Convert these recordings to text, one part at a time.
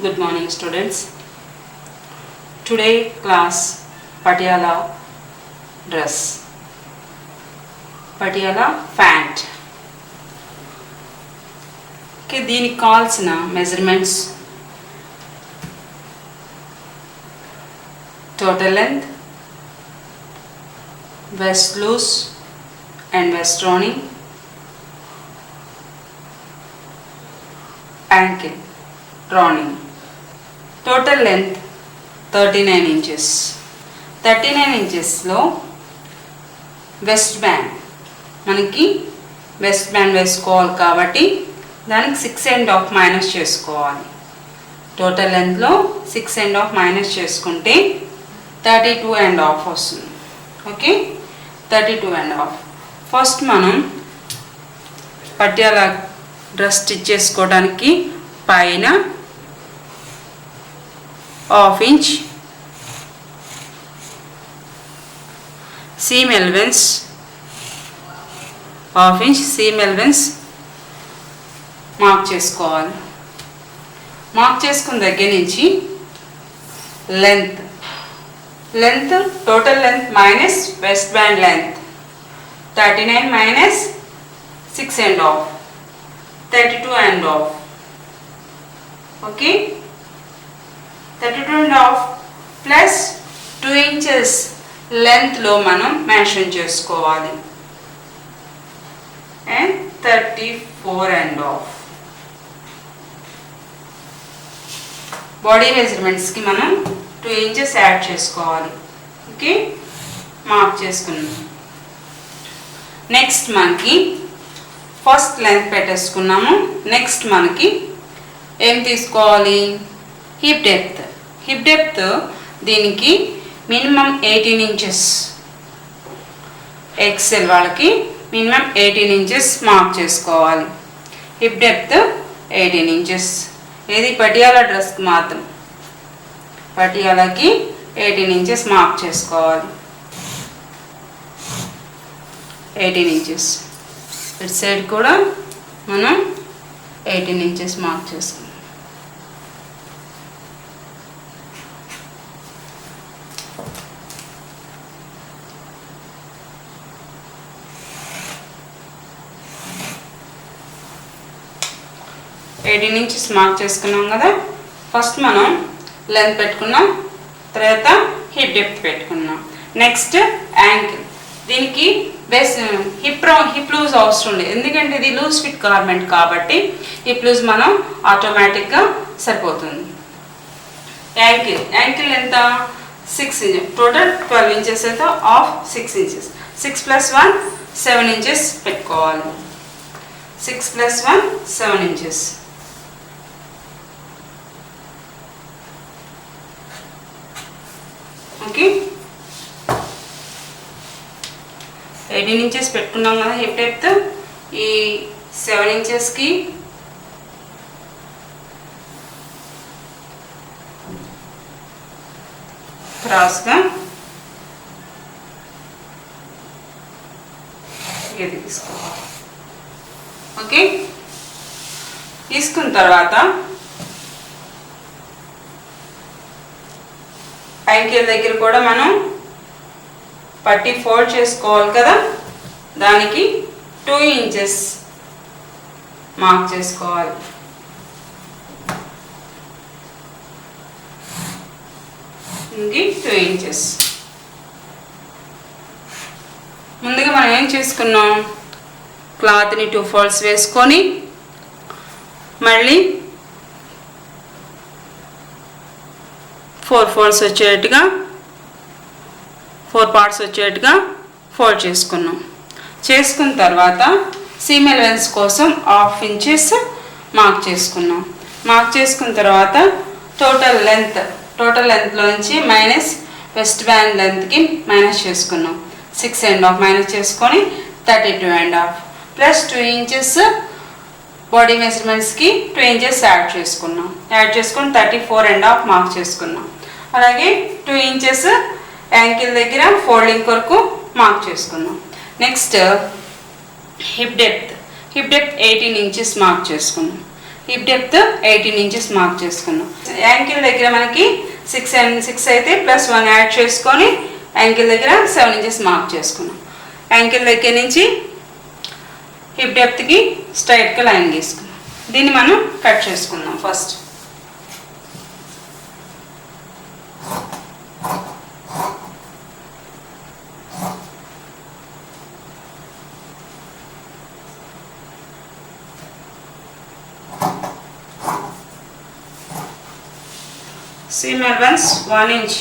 Good morning, students. Today class Patiala dress, Patiala pant. Okay, దీనికి కావాల్సిన measurements total length, waist loose and waist rounding, ankle rounding. Total length 39 inches. 39 inches లో west band మనకి west band వేసుకోవాలి కాబట్టి దానికి 6.5 minus చేసుకోవాలి. Total లెంత్లో 6.5 minus చేసుకుంటే 32.5 వస్తుంది. ఓకే, 32.5. ఫస్ట్ మనం పట్యాల డ్రెస్ స్టిచ్ చేసుకోవడానికి పైన 1/2 inch seam allowance, 1/2 inch seam allowance mark చేసుకోవాలి. మార్క్ చేసుకున్న దగ్గర నుంచి length total length minus waist band length 39 minus 6.5 32.5. Okay, 32.5 plus 2 inches లెంత్లో మనం మెన్షన్ చేసుకోవాలి అండ్ 34.5. బాడీ మెజర్మెంట్స్కి మనం 2 inches యాడ్ చేసుకోవాలి. ఓకే, మార్క్ చేసుకున్నాం. నెక్స్ట్ మనకి ఫస్ట్ లెంత్ పెట్టేసుకున్నాము. నెక్స్ట్ మనకి ఏం తీసుకోవాలి? హిప్ డెప్త్ దీనికి మినిమం 18 inches. ఎక్సెల్ వాళ్ళకి మినిమం 18 inches మార్క్ చేసుకోవాలి. Hip depth 18 inches. ఇది పటియాలా డ్రెస్కి మాత్రం, పటియాలాకి 18 inches మార్క్ చేసుకోవాలి. 18 inches. ఇటు సైడ్ కూడా మనం 18 inches మార్క్ చేసుకుందాం. ఇంచెస్ మార్క్ చేసుకున్నాం కదా. ఫస్ట్ మనం లెంత్ పెట్టుకున్నాం, తర్వాత హిప్ డెప్త్ పెట్టుకున్నాం. Next ankle. దీనికి హిప్ లూజ్ అవసరం లేదు, ఎందుకంటే ఇది లూజ్ ఫిట్ గార్మెంట్ కాబట్టి హిప్ లూజ్ మనం ఆటోమేటిక్గా సరిపోతుంది. యాంకిల్ ఎంత? 6 inches. టోటల్ 12 inches అయితే ఆఫ్ 6 inches. 6 + 1 7 inches పెట్టుకోవాలి. 6 + 1 7 inches. ఓకే, 18 inches పెట్టుకున్నాం కదా హిప్ డెప్త్. ఈ 7 inchesకి క్రాస్గా ఇది తీసుకోవాలి. ఓకే, తీసుకున్న తర్వాత యాంకిల్ దగ్గర కూడా మనం పట్టి ఫోల్డ్ చేసుకోవాలి కదా. దానికి 2 inches మార్క్ చేసుకోవాలి. ఇంకి 2 inches. ముందుగా మనం ఏం చేసుకున్నాం? క్లాత్ని 2 folds వేసుకొని మళ్ళీ 4 folds వచ్చేట్టుగా 4 parts వచ్చేట్టుగా ఫోల్డ్ చేసుకున్నాం. చేసుకున్న తర్వాత సీమ్ అలవెన్స్ కోసం 1/2 inches మార్క్ చేసుకున్నాం. మార్క్ చేసుకున్న తర్వాత టోటల్ లెంత్లోంచి మైనస్ వెస్ట్ బ్యాండ్ లెంత్కి మైనస్ చేసుకున్నాం. 6.5 మైనస్ చేసుకొని 32.5 ప్లస్ 2 inches బాడీ మెజర్మెంట్స్కి 2 inches యాడ్ చేసుకున్నాం. యాడ్ చేసుకొని 34.5 మార్క్ చేసుకున్నాం. అలాగే 2 inches యాంకిల్ దగ్గర ఫోల్డింగ్ కొరకు మార్క్ చేసుకున్నాం. Next hip depth 18 inches mark చేసుకున్నాం. హిప్ డెప్త్ 18 ఇంచెస్ మార్క్ చేసుకున్నాం. యాంకిల్ దగ్గర మనకి 6 అయితే +1 యాడ్ చేసుకొని యాంకిల్ దగ్గర 7 ఇంచెస్ మార్క్ చేసుకున్నాం. యాంకిల్ దగ్గర నుంచి హిప్ డెప్త్కి స్ట్రైట్గా లైన్ గీసుకున్నాం. దీన్ని మనం కట్ చేసుకుందాం. First seam allowance 1 inch.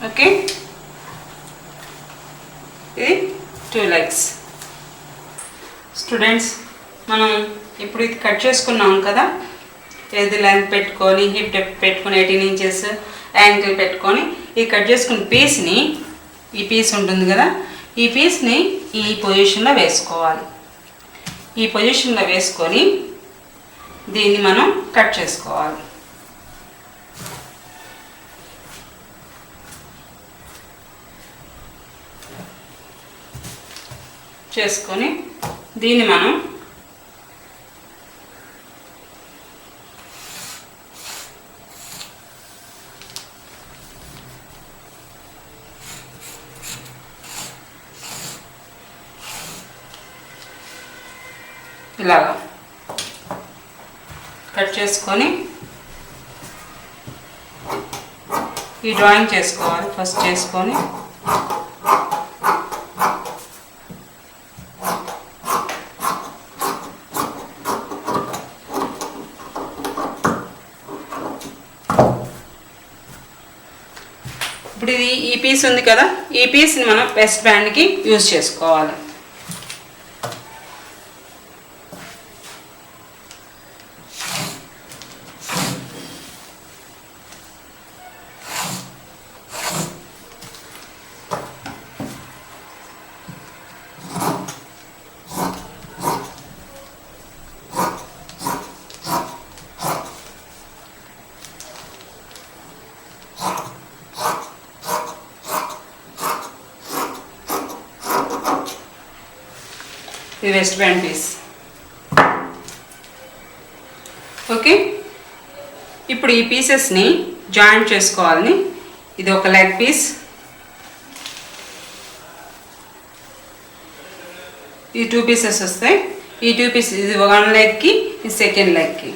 Okay, ఇది 2 legs. స్టూడెంట్స్, మనం ఇప్పుడు ఇది కట్ చేసుకున్నాం కదా, ఏది లెంత్ పెట్టుకొని హిప్ డెప్త్ పెట్టుకొని 18 ఇంచెస్ యాంకిల్ పెట్టుకొని ఈ కట్ చేసుకున్న పీస్ని, ఈ పీస్ ఉంటుంది కదా, ఈ పీస్ని ఈ పొజిషన్లో వేసుకోవాలి. ఈ పొజిషన్లో వేసుకొని దీన్ని మనం కట్ చేసుకోవాలి. చేసుకొని దీన్ని మనం ఇలాగా కట్ చేసుకొని ఈ డ్రాయింగ్ చేసుకోవాలి. ఫస్ట్ చేసుకొని ఇప్పుడు ఇది ఈ పీస్ ఉంది కదా, ఈ పీస్ని మనం వెస్ట్ బ్యాండ్కి యూజ్ చేసుకోవాలి. ఇది వెస్ట్ బ్యాండ్ పీస్. ఓకే, ఇప్పుడు ఈ పీసెస్ని జాయింట్ చేసుకోవాలని, ఇది ఒక లెగ్ పీస్, ఈ 2 పీసెస్ వస్తాయి. ఈ 2 పీస్, ఇది 1 లెగ్కి, ఇది సెకండ్ లెగ్కి.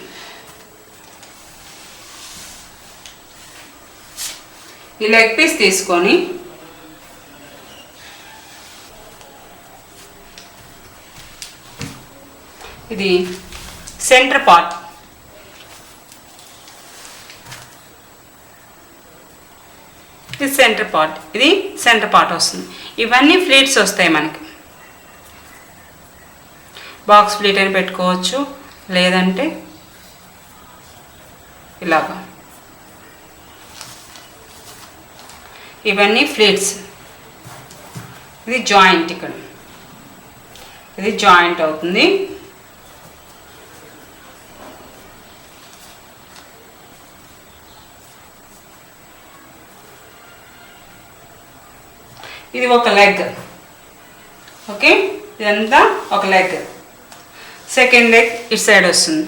ఈ లెగ్ పీస్ తీసుకొని ఇది సెంటర్ పార్ట్, ఇది సెంటర్ పార్ట్, ఇది సెంటర్ పార్ట్ వస్తుంది. ఇవన్నీ ఫ్లీట్స్ వస్తాయి మనకి. బాక్స్ ఫ్లీట్ అని పెట్టుకోవచ్చు, లేదంటే ఇలాగా. ఇవన్నీ ఫ్లీట్స్. ఇది జాయింట్, ఇక్కడ ఇది జాయింట్ అవుతుంది. ఇది ఒక లెగ్. ఓకే, ఇదంతా ఒక లెగ్. సెకండ్ లెగ్ ఇటు సైడ్ వస్తుంది.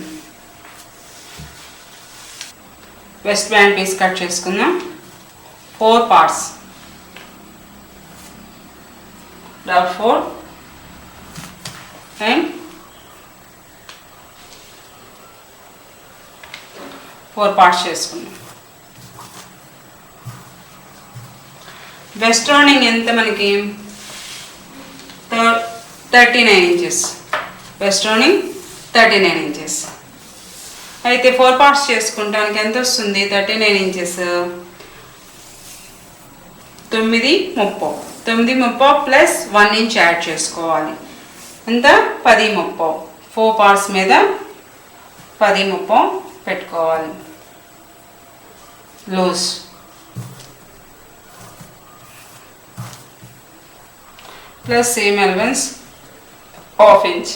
వెస్ట్ బ్యాండ్ పీస్ కట్ చేసుకుందాం. 4 పార్ట్స్, 4 అండ్ 4 పార్ట్స్ చేసుకుందాం. వెస్ట్ రౌండింగ్ ఎంత మనకి 39 ఇంచెస్. West rounding 39 inches. అయితే 4 పార్ట్స్ చేసుకుంటానికి ఎంత వస్తుంది? 39 ఇంచెస్ 9:30. 9:30 ప్లస్ 1 ఇంచ్ యాడ్ చేసుకోవాలి. ఎంత? 10:30. 4 పార్ట్స్ మీద 10:30 పెట్టుకోవాలి. Loose plus seam allowance half inch.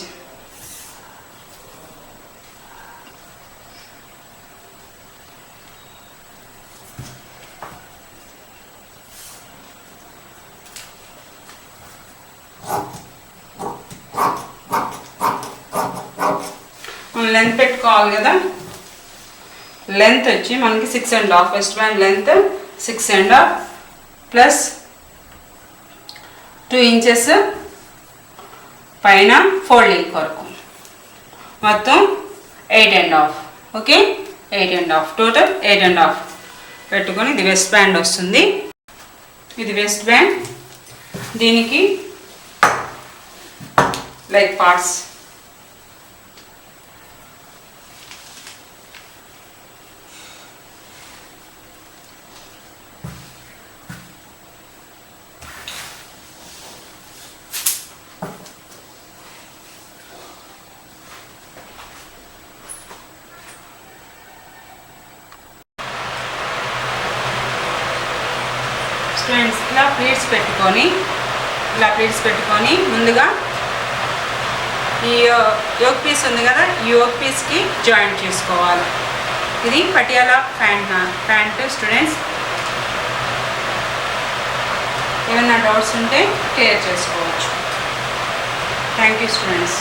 Length పెట్టుకోవాలి కదా. లెంత్ వచ్చి మనకి 6.5, waist band length 6.5 plus 2 inches పైన ఫోల్డింగ్ కొరకు మొత్తం 8.5. ఓకే, 8.5 టోటల్ 8.5 పెట్టుకొని ఇది వెస్ట్ బ్యాండ్ వస్తుంది. ఇది వెస్ట్ బ్యాండ్. దీనికి లైక్ పార్ట్స్ స్టూడెంట్స్ ఇలా ప్లీట్స్ పెట్టుకొని ముందుగా ఈ యోక్ పీస్ ఉంది కదా, ఈ యోక్ పీస్కి జాయింట్ చేసుకోవాలి. ఇది పటియాలా ప్యాంట్ స్టూడెంట్స్. ఏమైనా డౌట్స్ ఉంటే క్లియర్ చేసుకోవచ్చు. Thank you students.